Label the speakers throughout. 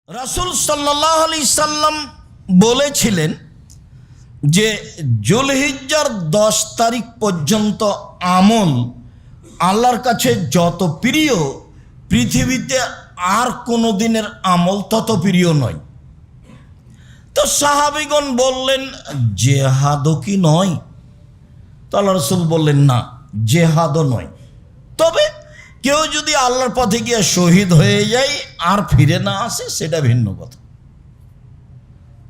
Speaker 1: রাসূল সাল্লাল্লাহু আলাইহি সাল্লাম বলেছিলেন যে যুলহিজ্জার 10 তারিখ পর্যন্ত আমল আল্লাহর কাছে যত প্রিয় পৃথিবীতে আর কোনো দিনের আমল তত প্রিয় নয়। তো সাহাবীগণ বললেন, জেহাদও কি নয়? তো আল্লাহ রাসূল বললেন, না, জেহাদও নয়, তবে কেউ যদি আল্লাহর পথে গিয়ে শহীদ হয়ে যায় আর ফিরে না আসে সেটা ভিন্ন কথা।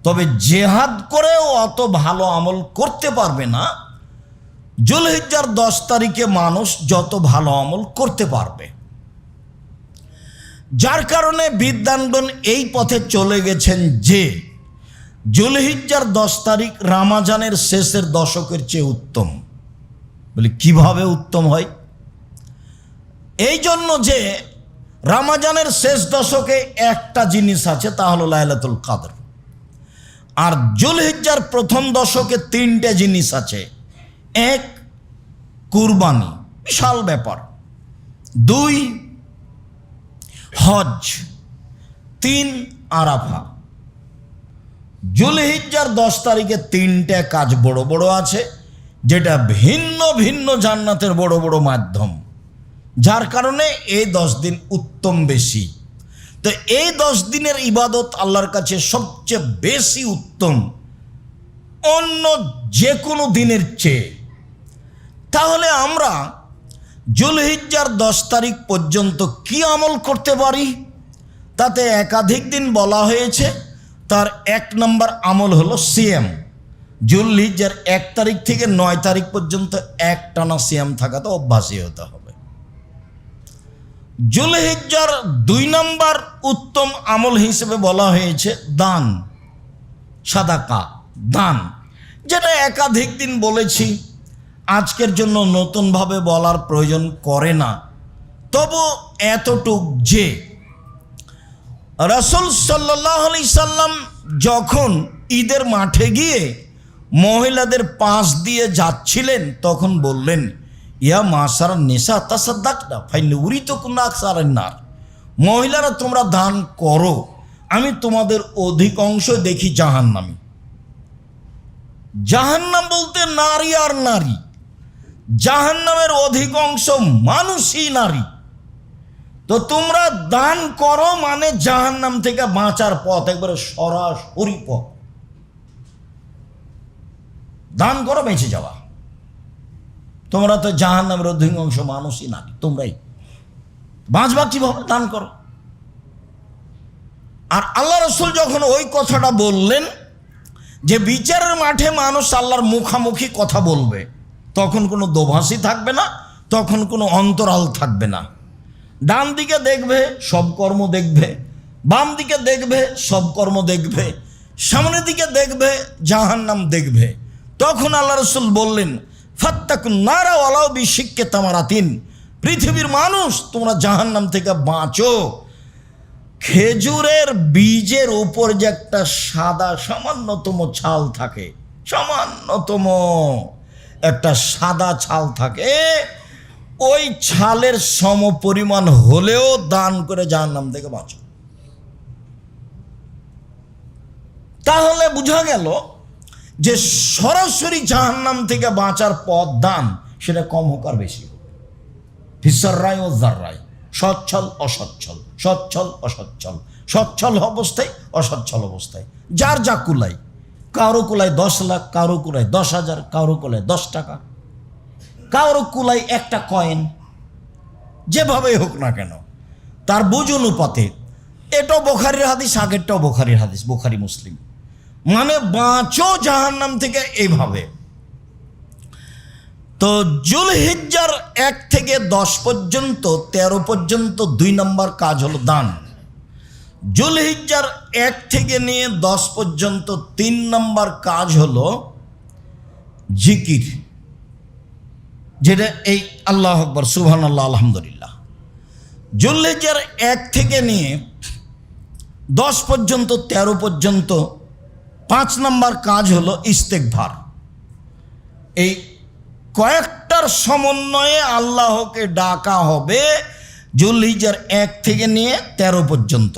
Speaker 1: তবে জেহাদ করেও অত ভালো আমল করতে পারবে না যুলহিজ্জার 10 তারিখে মানুষ যত ভালো আমল করতে পারবে। যার কারণে বিদ্বানগণ এই পথে চলে গেছেন যে যুলহিজ্জার 10 তারিখ রমজানের শেষের দশকের চেয়ে উত্তম। বলে কিভাবে উত্তম হয়? এই জন্য যে রমজানের শেষ দশকে একটা জিনিস আছে, তা হলো লাইলাতুল কদর। আর যুলহিজ্জার প্রথম দশকে 3টে জিনিস আছে। 1, কুরবানি, বিশাল ব্যাপার। 2, হজ। 3, আরাফা। যুলহিজ্জার 10 তারিখে 3টে কাজ বড় বড় আছে, যেটা ভিন্ন ভিন্ন জান্নাতের বড় বড় মাধ্যম। যার কারণে এই 10 দিন উত্তম বেশি। তো এই 10 দিনের ইবাদত আল্লাহর কাছে সবচেয়ে বেশি উত্তম অন্য যে কোনো দিনের চেয়ে। তাহলে আমরা যুলহিজ্জার 10 তারিখ পর্যন্ত কি আমল করতে পারি? তাতে একাধিক দিন বলা হয়েছে। তার 1 নম্বর আমল হলো সিয়াম। যুলহিজ্জার 1 তারিখ থেকে 9 তারিখ পর্যন্ত একটানা সিয়াম থাকাতে অভ্যাসী হতে হবে। যুলহিজ্জার 2 নম্বর উত্তম আমল হিসেবে বলা হয়েছে দান, সাদাকা, দান, যেটা একাধিক দিন বলেছি, আজকের জন্য নতুনভাবে বলার প্রয়োজন করে না। তবু এতটুক যে রাসূল সাল্লাল্লাহু আলাইহি সাল্লাম যখন ঈদের মাঠে গিয়ে মহিলাদের পাশ দিয়ে যাচ্ছিলেন তখন বললেন, ইয়া মাসার নেশা তাসাদ্দাকনা ফাইন উরিতুকুন্না আকসারান নার। মহিলারা তোমরা দান করো, আমি তোমাদের অধিকাংশ দেখি জাহান্নামী। জাহান্নাম বলতে নারী আর নারী, জাহান্নামের অধিকাংশ মানুষই নারী। তো তোমরা দান করো মানে জাহান্নাম থেকে বাঁচার পথ, একবারে সরাসরি পথ। দান করো বেঁচে যাওয়া। তোমরা তো জাহান্নামের অধিকাংশ মানুষই নারী, তোমরাই বাঁচবা কিভাবে? দান করো। আর আল্লাহ রাসূল যখন ওই কথাটা বললেন যে বিচারের মাঠে মানুষ আল্লাহর মুখামুখি কথা বলবে, তখন কোনো দোভাষী থাকবে না, তখন কোনো অন্তরাল থাকবে না। ডান দিকে দেখবে সব কর্ম দেখবে, বাম দিকে দেখবে সব কর্ম দেখবে, সামনের দিকে দেখবে জাহান্নাম দেখবে। তখন আল্লাহ রাসূল বললেন, ফাত্তাকুন নারা ওয়ালাউ বিশিক্কি তামারাতিন। পৃথিবীর মানুষ তোমরা জাহান্নাম থেকে বাঁচো। খেজুরের বীজের উপর যে একটা সাদা সামান্যতম ছাল থাকে, সামান্যতম একটা সাদা ছাল থাকে, ওই ছালের সমপরিমাণ হলেও দান করে জাহান্নাম থেকে বাঁচো। তাহলে বোঝা গেল যে সরাসরি জাহান্নাম থেকে বাঁচার পথ দান, সেটা কম হোক আর বেশি হোক। ফিসরাই ও জাররাই, সচ্ছল অসচ্ছল, সচ্ছল অসচ্ছল, সচ্ছল অবস্থায় অসচ্ছল অবস্থায়, যার যা কুলাই। কারো কুলাই 10 লাখ, কারো কুলাই 10,000, কারো কুলাই 10 টাকা, কারো কুলাই একটা কয়েন। যেভাবেই হোক না কেন তার বুঝ অনুপাতে। এটাও বুখারীর হাদিস, আগেরটাও বুখারীর হাদিস, বুখারী মুসলিম। মানে বাঁচো জাহান্নাম থেকে এইভাবে। তো যুলহিজ্জার 1 থেকে 10 পর্যন্ত 13 পর্যন্ত 2 নম্বর কাজ হলো দান। যুলহিজ্জার 1 থেকে নিয়ে 10 পর্যন্ত 3 নম্বর কাজ হলো জিকির, যেটা এই আল্লাহু আকবার, সুবহানাল্লাহ, আলহামদুলিল্লাহ। যুলহিজ্জার 1 থেকে নিয়ে 10 পর্যন্ত 13 পর্যন্ত 5 নম্বর কাজ হলো ইস্তেগফার। এই কয়েকটার সমন্বয়ে আল্লাহকে ডাকা হবে যুলহিজ্জার 1 থেকে নিয়ে 13 পর্যন্ত।